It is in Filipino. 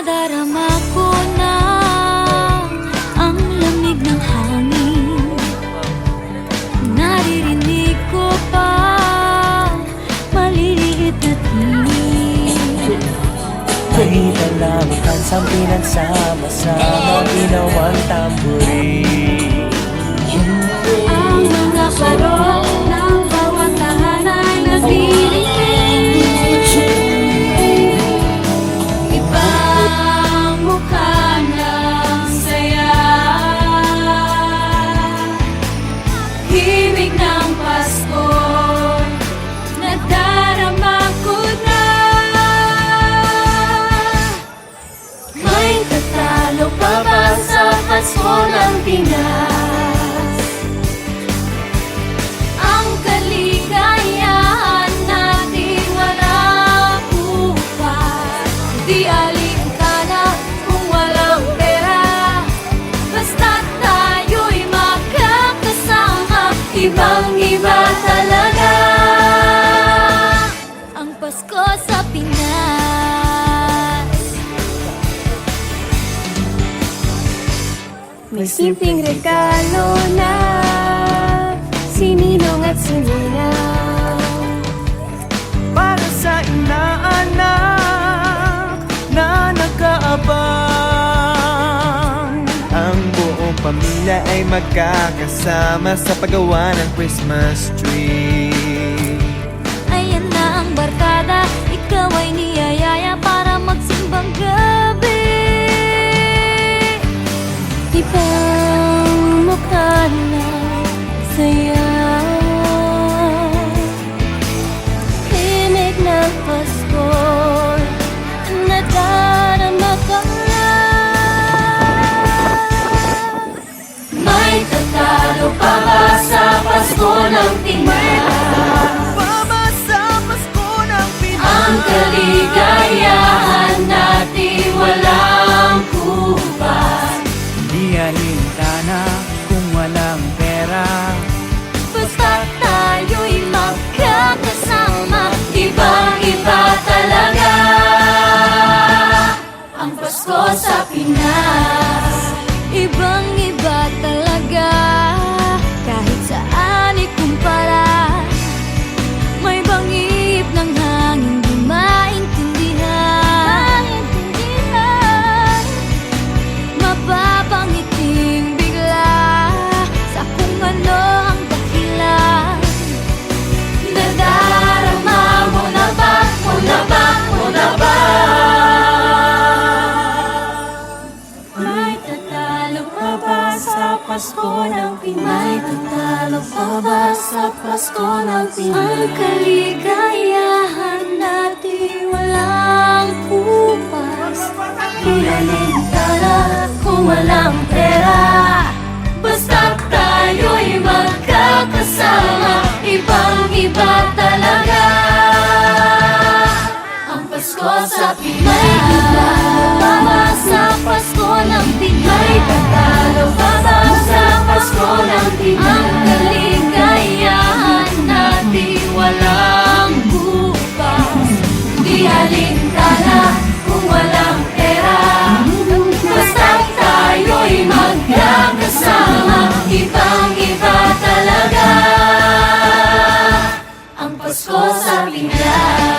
Nadarama ko na ang lamig ng hangin. Naririnig ko pa maliliit na tinig. Kahita lamang kansang pinagsama-sama, ginawang tamburin. Ang mga parol ng bawat tahanay na dinilig. Ibang mukha ng saya, himig ng Pasko, nadarama ko na. May tatalo pa ba sa Pasko ng Pinas? Ang kaligayahan natin walang upas. Di alintana kung walang pera, basta't tayo'y makakasama. Ibang-iba talaga ang Pasko sa Pinas. May simpleng regalo na sininong at sininang. Para sa inaanak na nakaabang, ang buong pamilya ay magkakasama sa paggawa ng Christmas tree. Ayan na ang barkada, ikaw ay niyayaya para magsimbang gabi. Ibang mukha ng saya, himig ng Pasko, nadarama ka na. May tatalo pa ba sa Pasko ng Pinas? Baba sa Pasko ng Pinas. Ang kaligayahan natin walang kupas. Di alintana kung walang pera, Basta tayo'y magkakasama. Ibang-iba talaga ang Pasko sa Pinas. Ibang-iba talaga, kahit saan ikumpara. May bangip ng hangin, di maintindihan. Mapapangiting bigla sa kung ano ang dahilan. Nadarama mo na ba? Mo na ba? Mo na ba? May tatalo pa ba sa Pasko ng Pinas? May tatalo pa ba sa Pasko ng Pinas? Ang kaligayahan natin walang kupas. Di alintana kung walang pera, basta't tayo'y magkakasama. Ibang-iba talaga ang Pasko sa Pinas. May tatalo pa ba sa Pasko ng Pinas? May tatalo pa ba sa Pasko ng Pinas? Ang kaligayahan natin walang bukas. Di alintana kung walang pera, basta't tayo'y magkakasama. Ibang-iba talaga ang Pasko sa Pinas.